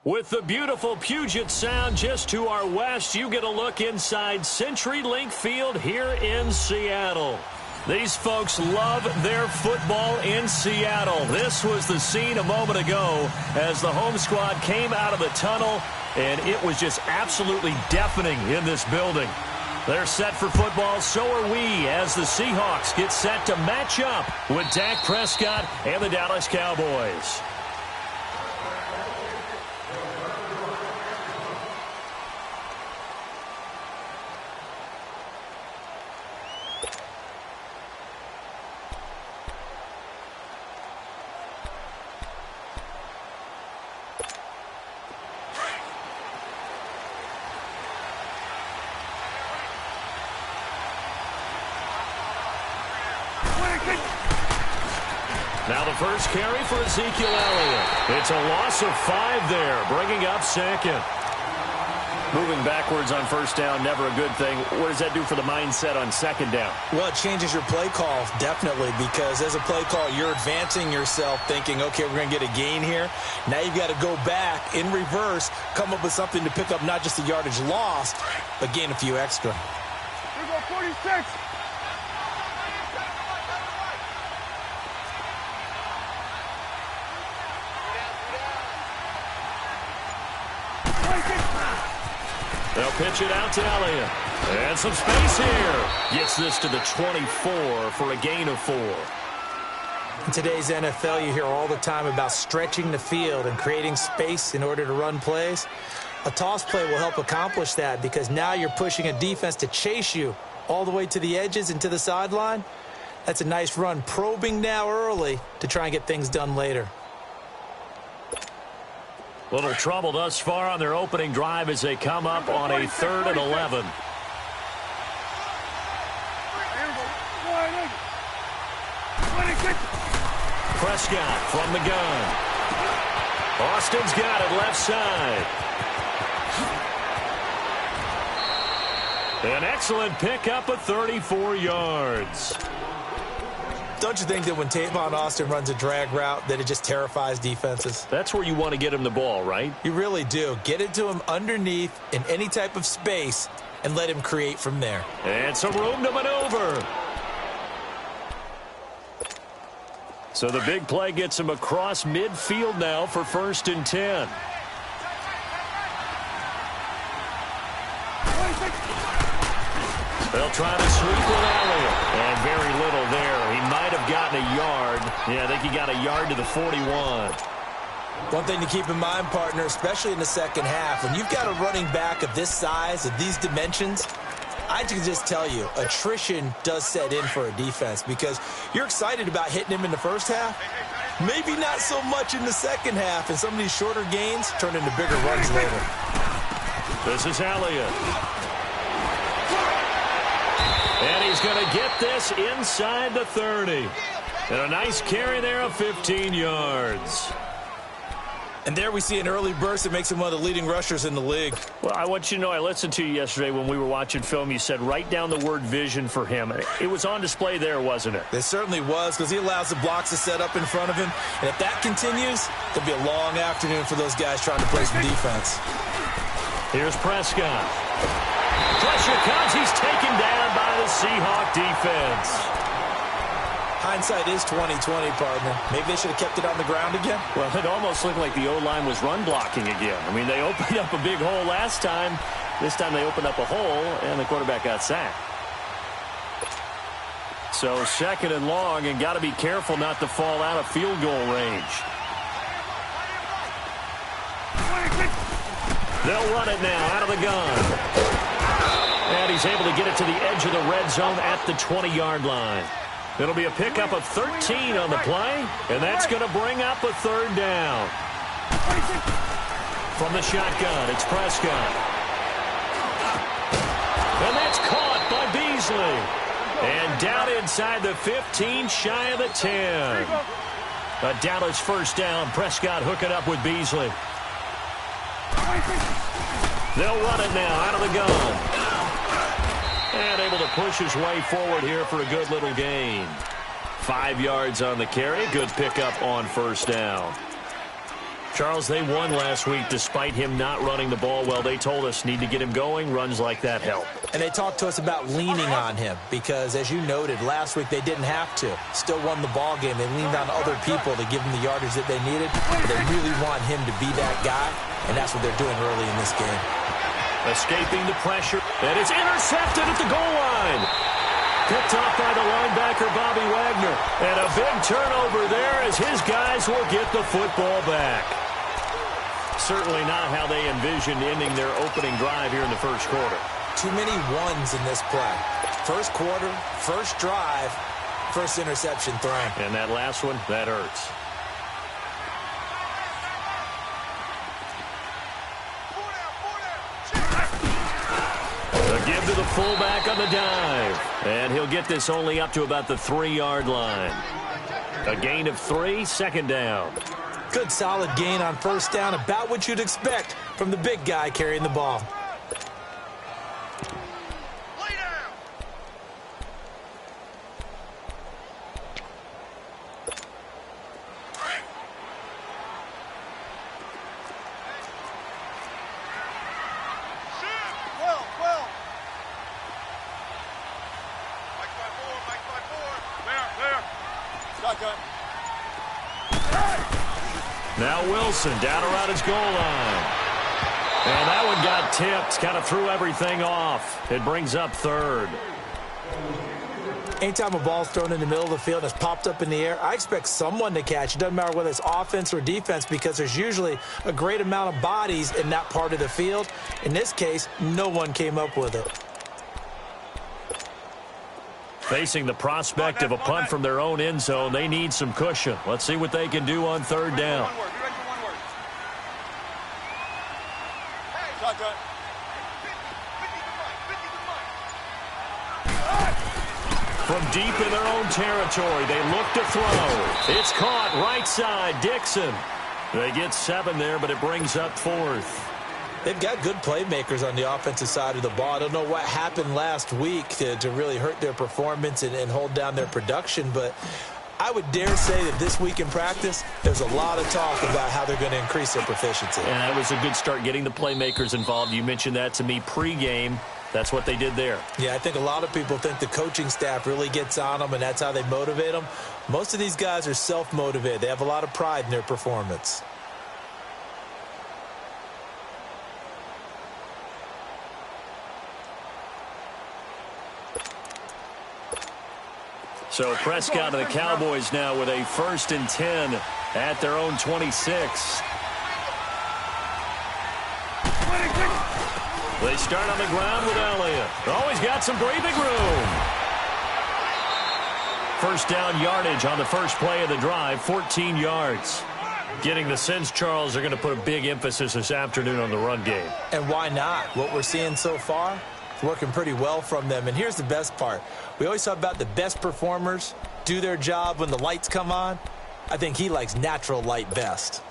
With the beautiful Puget Sound just to our west, you get a look inside CenturyLink Field here in Seattle. These folks love their football in Seattle. This was the scene a moment ago as the home squad came out of the tunnel, and it was just absolutely deafening in this building. They're set for football, so are we, as the Seahawks get set to match up with Dak Prescott and the Dallas Cowboys. Now the first carry for Ezekiel Elliott. It's a loss of 5 there, bringing up second. Moving backwards on first down, never a good thing. What does that do for the mindset on second down? Well, it changes your play call, definitely, because as a play call, you're advancing yourself thinking, okay, we're going to get a gain here. Now you've got to go back in reverse, come up with something to pick up not just the yardage lost, but gain a few extra. Here we go, 46. They'll pitch it out to Elliott. And some space here. Gets this to the 24 for a gain of 4. In today's NFL, you hear all the time about stretching the field and creating space in order to run plays. A toss play will help accomplish that because now you're pushing a defense to chase you all the way to the edges and to the sideline. That's a nice run, probing now early to try and get things done later. Little trouble thus far on their opening drive as they come up on a 3rd and 11. Prescott from the gun. Austin's got it left side. An excellent pickup of 34 yards. Don't you think that when Tavon Austin runs a drag route that it just terrifies defenses? That's where you want to get him the ball, right? You really do. Get it to him underneath in any type of space and let him create from there. And some room to maneuver. So the big play gets him across midfield now for 1st and 10. They'll try to sweep with Elliott. And very little there. He might have gotten a yard. Yeah, I think he got a yard to the 41. One thing to keep in mind, partner, especially in the second half, when you've got a running back of this size, of these dimensions, I can just tell you, attrition does set in for a defense because you're excited about hitting him in the first half. Maybe not so much in the second half, and some of these shorter gains turn into bigger runs later. This is Elliott. And he's going to get this inside the 30. And a nice carry there of 15 yards. And there we see an early burst that makes him one of the leading rushers in the league. Well, I want you to know, I listened to you yesterday when we were watching film. You said write down the word vision for him. It was on display there, wasn't it? It certainly was because he allows the blocks to set up in front of him. And if that continues, it'll be a long afternoon for those guys trying to play some defense. Here's Prescott. Pressure comes. He's taken down by the Seahawk defense. Hindsight is 20/20, partner. Maybe they should have kept it on the ground again. Well, it almost looked like the O-line was run blocking again. I mean, they opened up a big hole last time. This time they opened up a hole, and the quarterback got sacked. So 2nd and long, and got to be careful not to fall out of field goal range. They'll run it now out of the gun. And he's able to get it to the edge of the red zone at the 20-yard line. It'll be a pickup of 13 on the play, and that's going to bring up a 3rd down. From the shotgun, it's Prescott. And that's caught by Beasley. And down inside the 15, shy of the 10. A Dallas 1st down. Prescott hooking up with Beasley. They'll run it now out of the gun. And able to push his way forward here for a good little gain. 5 yards on the carry. Good pickup on 1st down. Charles, they won last week despite him not running the ball well. They told us need to get him going. Runs like that help. And they talked to us about leaning on him because, as you noted, last week they didn't have to. Still won the ball game. They leaned on other people to give them the yardage that they needed. They really want him to be that guy, and that's what they're doing early in this game. Escaping the pressure, and it's intercepted at the goal line. Picked off by the linebacker, Bobby Wagner. And a big turnover there as his guys will get the football back. Certainly not how they envisioned ending their opening drive here in the first quarter. Too many ones in this play. First quarter, first drive, first interception thrown. And that last one, that hurts. A give to the fullback on the dive. And he'll get this only up to about the 3-yard line. A gain of 3, second down. Good solid gain on first down, about what you'd expect from the big guy carrying the ball. Now Wilson down around his goal line. And that one got tipped. Kind of threw everything off. It brings up third. Anytime a ball's thrown in the middle of the field and it's popped up in the air, I expect someone to catch. It doesn't matter whether it's offense or defense because there's usually a great amount of bodies in that part of the field. In this case, no one came up with it. Facing the prospect of a punt from their own end zone, they need some cushion. Let's see what they can do on third down. From deep in their own territory, they look to throw. It's caught right side, Dixon. They get 7 there, but it brings up 4th. They've got good playmakers on the offensive side of the ball. I don't know what happened last week to really hurt their performance and hold down their production, but I would dare say that this week in practice, there's a lot of talk about how they're going to increase their proficiency. And that was a good start getting the playmakers involved. You mentioned that to me pregame. That's what they did there. Yeah, I think a lot of people think the coaching staff really gets on them, and that's how they motivate them. Most of these guys are self-motivated. They have a lot of pride in their performance. So Prescott and the Cowboys now with a 1st and 10 at their own 26. They start on the ground with Elliott. Always got some breathing room. First down yardage on the first play of the drive, 14 yards. Getting the sense, Charles, they're going to put a big emphasis this afternoon on the run game. And why not? What we're seeing so far, it's working pretty well from them. And here's the best part. We always talk about the best performers do their job when the lights come on. I think he likes natural light best.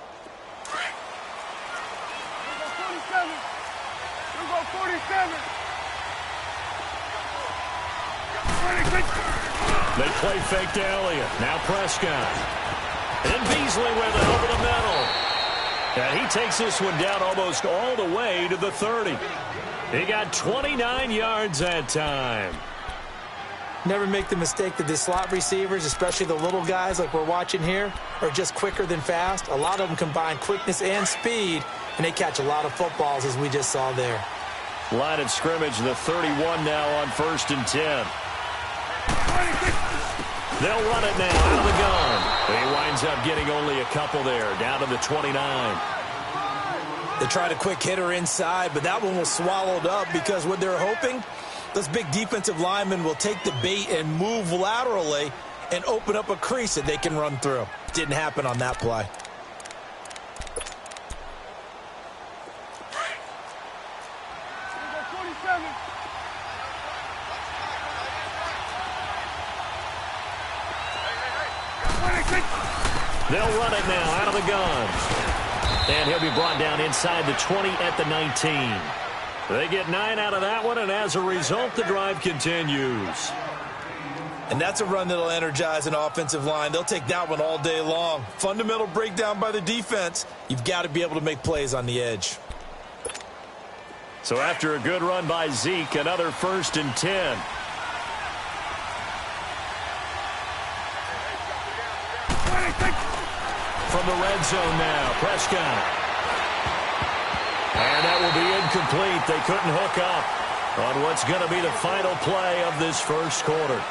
They play fake to Elliott. Now Prescott. And Beasley with it over the middle. And he takes this one down almost all the way to the 30. He got 29 yards that time. Never make the mistake that the slot receivers, especially the little guys like we're watching here, are just quicker than fast. A lot of them combine quickness and speed, and they catch a lot of footballs, as we just saw there. Line of scrimmage, the 31 now on 1st and 10. They'll run it now out of the gun. He winds up getting only a couple there, down to the 29. They tried a quick hitter inside, but that one was swallowed up because what they're hoping, those big defensive linemen will take the bait and move laterally and open up a crease that they can run through. Didn't happen on that play. They'll run it now out of the gun. And he'll be brought down inside the 20 at the 19. They get 9 out of that one, and as a result, the drive continues. And that's a run that'll energize an offensive line. They'll take that one all day long. Fundamental breakdown by the defense. You've got to be able to make plays on the edge. So after a good run by Zeke, another 1st and 10. From the red zone now, Prescott. And that will be incomplete. They couldn't hook up on what's going to be the final play of this first quarter.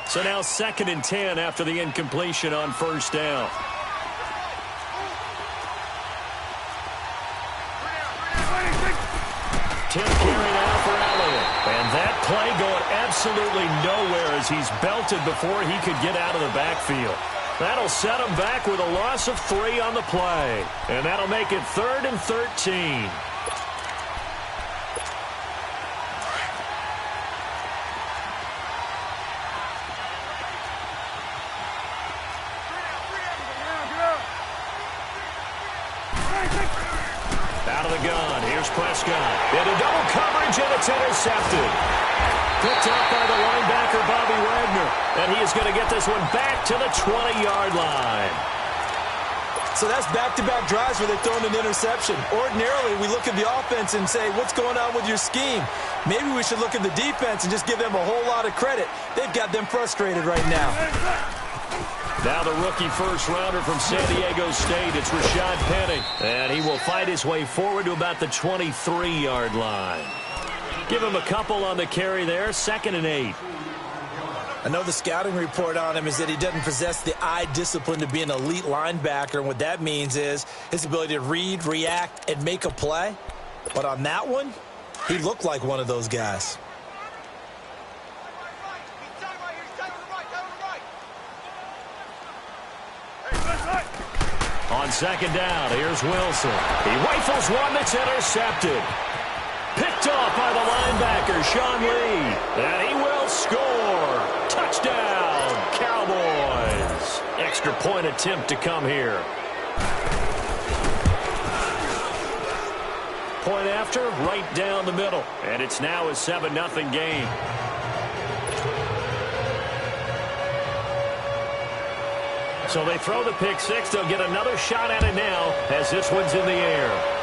So now 2nd and 10 after the incompletion on 1st down. Tim carry now for Elliott. And that play going absolutely nowhere as he's belted before he could get out of the backfield. That'll set him back with a loss of 3 on the play. And that'll make it 3rd and 13. Out of the gun, here's Prescott. Into double coverage, and it's intercepted. Picked up by the linebacker, Bobby Wagner. And he is going to get this one back to the 20-yard line. So that's back-to-back drives where they've thrown an interception. Ordinarily, we look at the offense and say, what's going on with your scheme? Maybe we should look at the defense and just give them a whole lot of credit. They've got them frustrated right now. Now the rookie first-rounder from San Diego State, it's Rashad Penny. And he will fight his way forward to about the 23-yard line. Give him a couple on the carry there, 2nd and 8. I know the scouting report on him is that he doesn't possess the eye discipline to be an elite linebacker. And what that means is his ability to read, react, and make a play. But on that one, he looked like one of those guys. On 2nd down, here's Wilson. He rifles one that's intercepted. Picked off by the linebacker, Sean Lee. And he will score. Touchdown, Cowboys. Extra point attempt to come here. Point after, right down the middle. And it's now a 7-0 game. So they throw the pick six. They'll get another shot at it now as this one's in the air.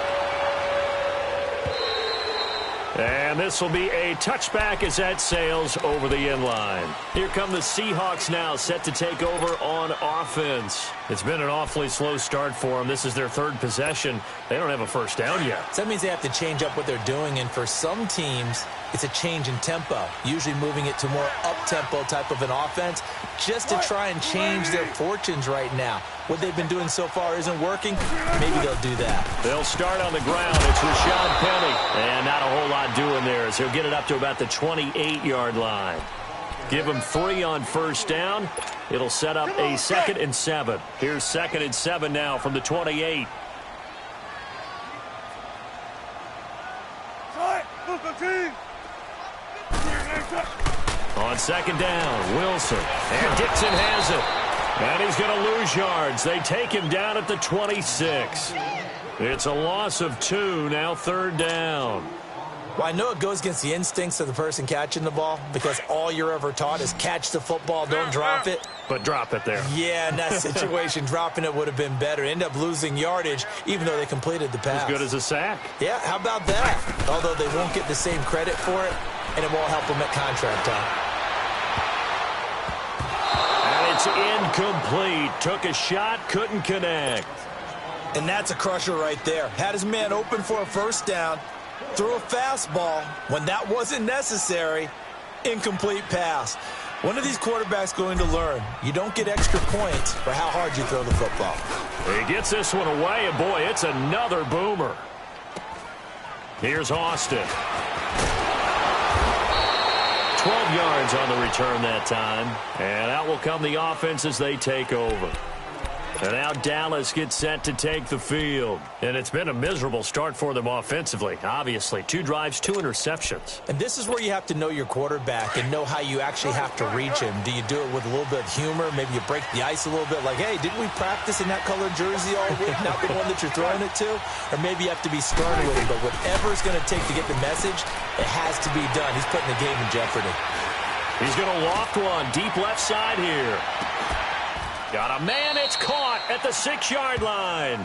And this will be a touchback as that sails over the end line. Here come the Seahawks now, set to take over on offense. It's been an awfully slow start for them. This is their 3rd possession. They don't have a first down yet. So that means they have to change up what they're doing, and for some teams, it's a change in tempo, usually moving it to more up-tempo type of an offense just to try and change their fortunes right now. What they've been doing so far isn't working. Maybe they'll do that. They'll start on the ground. It's Rashad Penny. And not a whole lot doing there as he'll get it up to about the 28-yard line. Give him 3 on first down. It'll set up a 2nd and 7. Here's 2nd and 7 now from the 28. On 2nd down, Wilson. And Dixon has it. And he's going to lose yards. They take him down at the 26. It's a loss of 2, now 3rd down. Well, I know it goes against the instincts of the person catching the ball because all you're ever taught is catch the football, don't drop it. But drop it there. Yeah, in that situation, dropping it would have been better. End up losing yardage, even though they completed the pass. As good as a sack. Yeah, how about that? Although they won't get the same credit for it, and it won't help them at contract time. It's incomplete. Took a shot, couldn't connect. And that's a crusher right there. Had his man open for a first down, threw a fastball when that wasn't necessary, incomplete pass. When are these quarterbacks going to learn? You don't get extra points for how hard you throw the football. He gets this one away, and boy, it's another boomer. Here's Austin. 12 yards on the return that time. And out will come the offense as they take over. And now Dallas gets set to take the field. And it's been a miserable start for them offensively. Obviously, 2 drives, 2 interceptions. And this is where you have to know your quarterback and know how you actually have to reach him. Do you do it with a little bit of humor? Maybe you break the ice a little bit like, hey, didn't we practice in that colored jersey all week? Not the one that you're throwing it to? Or maybe you have to be stern with him. But whatever it's going to take to get the message, it has to be done. He's putting the game in jeopardy. He's going to loft one deep left side here. Got a man, it's caught at the 6-yard line.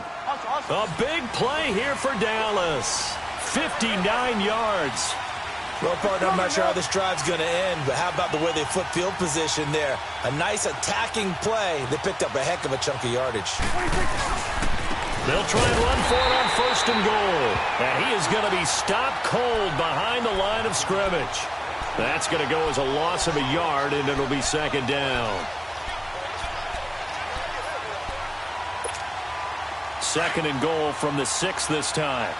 A big play here for Dallas. 59 yards. Well, partner, I'm not sure how this drive's going to end, but how about the way they flip field position there? A nice attacking play. They picked up a heck of a chunk of yardage. They'll try and run for it on 1st and goal. And he is going to be stopped cold behind the line of scrimmage. That's going to go as a loss of a yard, and it'll be 2nd down. 2nd and goal from the 6 this time.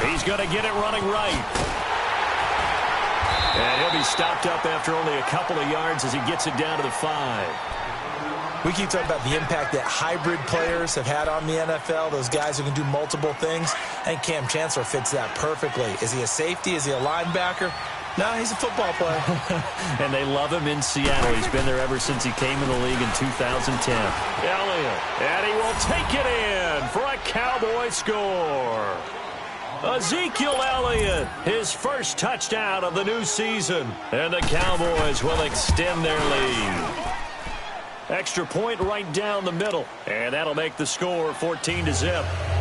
He's going to get it running right. And he'll be stopped up after only a couple of yards as he gets it down to the 5. We keep talking about the impact that hybrid players have had on the NFL, those guys who can do multiple things. I think Cam Chancellor fits that perfectly. Is he a safety? Is he a linebacker? No, he's a football player. And they love him in Seattle. He's been there ever since he came in the league in 2010. Elliott, and he will take it in for a Cowboy score. Ezekiel Elliott, his first touchdown of the new season. And the Cowboys will extend their lead. Extra point right down the middle. And that'll make the score 14-0.